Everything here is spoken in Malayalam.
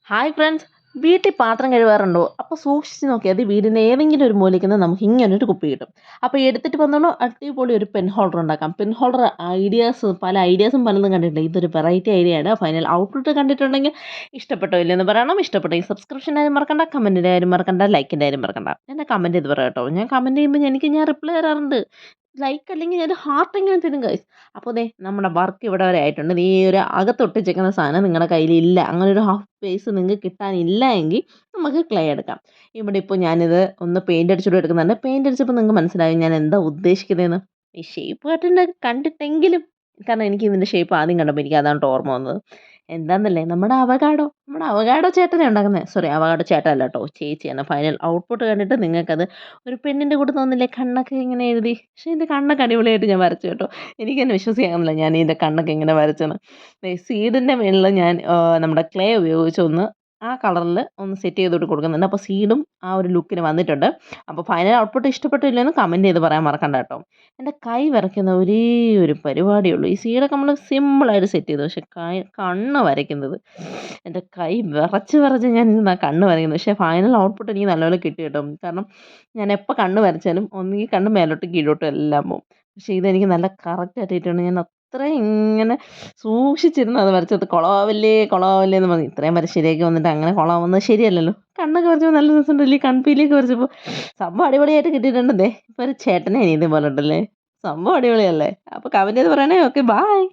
ഹായ് ഫ്രണ്ട്സ്, വീട്ടിൽ പാത്രം കഴുകാറുണ്ടോ? അപ്പോൾ സൂക്ഷിച്ച് നോക്കിയാൽ മതി, വീടിൻ്റെ ഏതെങ്കിലും ഒരു മൂലയ്ക്ക് നിന്ന് നമുക്ക് ഇങ്ങനൊരു കുപ്പി കിട്ടും. അപ്പോൾ എടുത്തിട്ട് വന്നോളൂ, അടിപൊളി ഒരു പെൻ ഹോൾഡർ ഉണ്ടാക്കാം. പെൻ ഹോൾഡർ പല ഐഡിയാസും പലതും കണ്ടിട്ടുണ്ട്. ഇതൊരു വെറൈറ്റി ഐഡിയ ആണ്. ഫൈനൽ ഔട്ട്പുട്ട് കണ്ടിട്ടുണ്ടെങ്കിൽ ഇഷ്ടപ്പെട്ടോ ഇല്ലെന്ന് പറയണം. ഇഷ്ടപ്പെട്ടെങ്കിൽ സബ്സ്ക്രിപ്ഷൻ്റെ കാര്യം മറക്കണ്ട, കമൻറ്റിൻ്റെ കാര്യം മറക്കണ്ട, ലൈക്കിൻ്റെ കാര്യം മറക്കണ്ട. എന്നെ കമൻറ്റ് ചെയ്ത് പറയാം കേട്ടോ. ഞാൻ കമൻറ്റ് ചെയ്യുമ്പോൾ ഞാൻ റിപ്ലൈ തരാറുണ്ട്. ലൈക്ക് അല്ലെങ്കിൽ ഞാൻ ഹാർട്ടെങ്കിലും തരും ഗൈസ്. അപ്പോൾ ദേ നമ്മുടെ വർക്ക് ഇവിടെ വരെ ആയിട്ടുണ്ട്. ഈ ഒരു അകത്തൊട്ടിച്ചേക്കുന്ന സാധനം നിങ്ങളുടെ കയ്യിലില്ല, അങ്ങനെ ഒരു ഹാഫ് പേസ് നിങ്ങൾക്ക് കിട്ടാനില്ല എങ്കിൽ നമുക്ക് ക്ലേ എടുക്കാം. ഇവിടെ ഇപ്പോൾ ഞാനിത് ഒന്ന് പെയിൻ്റ് അടിച്ചിട്ട് എടുക്കുന്നുണ്ട്. പെയിൻ്റ് അടിച്ചപ്പോൾ നിങ്ങൾക്ക് മനസ്സിലായി ഞാൻ എന്താ ഉദ്ദേശിക്കുന്നതെന്ന്. ഈ ഷേപ്പ് പാറ്റേൺ കണ്ടിട്ടെങ്കിലും, കാരണം എനിക്ക് ഇതിൻ്റെ ഷേപ്പ് ആദ്യം കണ്ടപ്പോൾ എനിക്ക് അതാണ് ഓർമ്മ വന്നത്. എന്താണെന്നല്ലേ, നമ്മുടെ അവകാടോ ചേട്ടനെ ഉണ്ടാക്കുന്നത്. സോറി, അവകാടോ ചേട്ടൻ അല്ല കേട്ടോ, ചേച്ചിയാണ്. ഫൈനൽ ഔട്ട്പുട്ട് കണ്ടിട്ട് നിങ്ങൾക്കത് ഒരു പെണ്ണിൻ്റെ കൂടെ തോന്നില്ലേ, കണ്ണൊക്കെ ഇങ്ങനെ എഴുതി. പക്ഷേ ഇതിൻ്റെ കണ്ണൊക്കെ അടിപൊളിയായിട്ട് ഞാൻ വരച്ചു കേട്ടോ. എനിക്ക് തന്നെ വിശ്വസിക്കാമെന്നില്ല ഞാൻ ഇതിൻ്റെ കണ്ണൊക്കെ ഇങ്ങനെ വരച്ചെന്ന്. സീഡിൻ്റെ മുകളിൽ ഞാൻ നമ്മുടെ ക്ലേ ഉപയോഗിച്ചൊന്ന് ആ കളറിൽ ഒന്ന് സെറ്റ് ചെയ്തിട്ട് കൊടുക്കുന്നുണ്ട്. അപ്പോൾ സീഡും ആ ഒരു ലുക്കിന് വന്നിട്ടുണ്ട്. അപ്പോൾ ഫൈനൽ ഔട്ട്പുട്ട് ഇഷ്ടപ്പെട്ടില്ലെന്ന് കമൻറ്റ് ചെയ്ത് പറയാൻ മറക്കണ്ട കേട്ടോ. എൻ്റെ കൈ വരയ്ക്കുന്ന ഒരേ ഒരു പരിപാടിയേ ഉള്ളൂ. ഈ സീഡൊക്കെ നമ്മൾ സിമ്പിളായിട്ട് സെറ്റ് ചെയ്തു, പക്ഷേ കണ്ണ് വരയ്ക്കുന്നത് എൻ്റെ കൈ വിറച്ച് വിറച്ച് ഞാൻ ഇരുന്നാ കണ്ണ് വരയ്ക്കുന്നത്. പക്ഷേ ഫൈനൽ ഔട്ട്പുട്ട് എനിക്ക് നല്ലപോലെ കിട്ടി കേട്ടോ. കാരണം ഞാൻ എപ്പോൾ കണ്ണ് വരച്ചാലും ഒന്നുകിൽ കണ്ണ് മേലോട്ടും കീഴോട്ടും എല്ലാം പോവും. പക്ഷേ ഇതെനിക്ക് നല്ല കറക്റ്റ് ആയിട്ടാണ് ഞാൻ അത്രയും ഇങ്ങനെ സൂക്ഷിച്ചിരുന്നു അത് വരച്ചത്. കുളമാവല്ലേ എന്ന് പറഞ്ഞു ഇത്രയും വരെ ശരിയാക്കി വന്നിട്ട് അങ്ങനെ കുളമാവുന്നത് ശരിയല്ലല്ലോ. കണ്ണൊക്കെ വരച്ചപ്പോൾ നല്ല രസമുണ്ടല്ലേ, കൺപീലിയൊക്കെ വരച്ചപ്പോൾ സംഭവം അടിപൊളിയായിട്ട് കിട്ടിയിട്ടുണ്ടേ. ഇപ്പോൾ ഒരു ചേട്ടനെ ഇനി ഇതുപോലെ ഉണ്ടല്ലേ, സംഭവം അടിപൊളിയല്ലേ. അപ്പോൾ കമൻറ്റ് ചെയ്ത് പറയണേ. Okay, bye.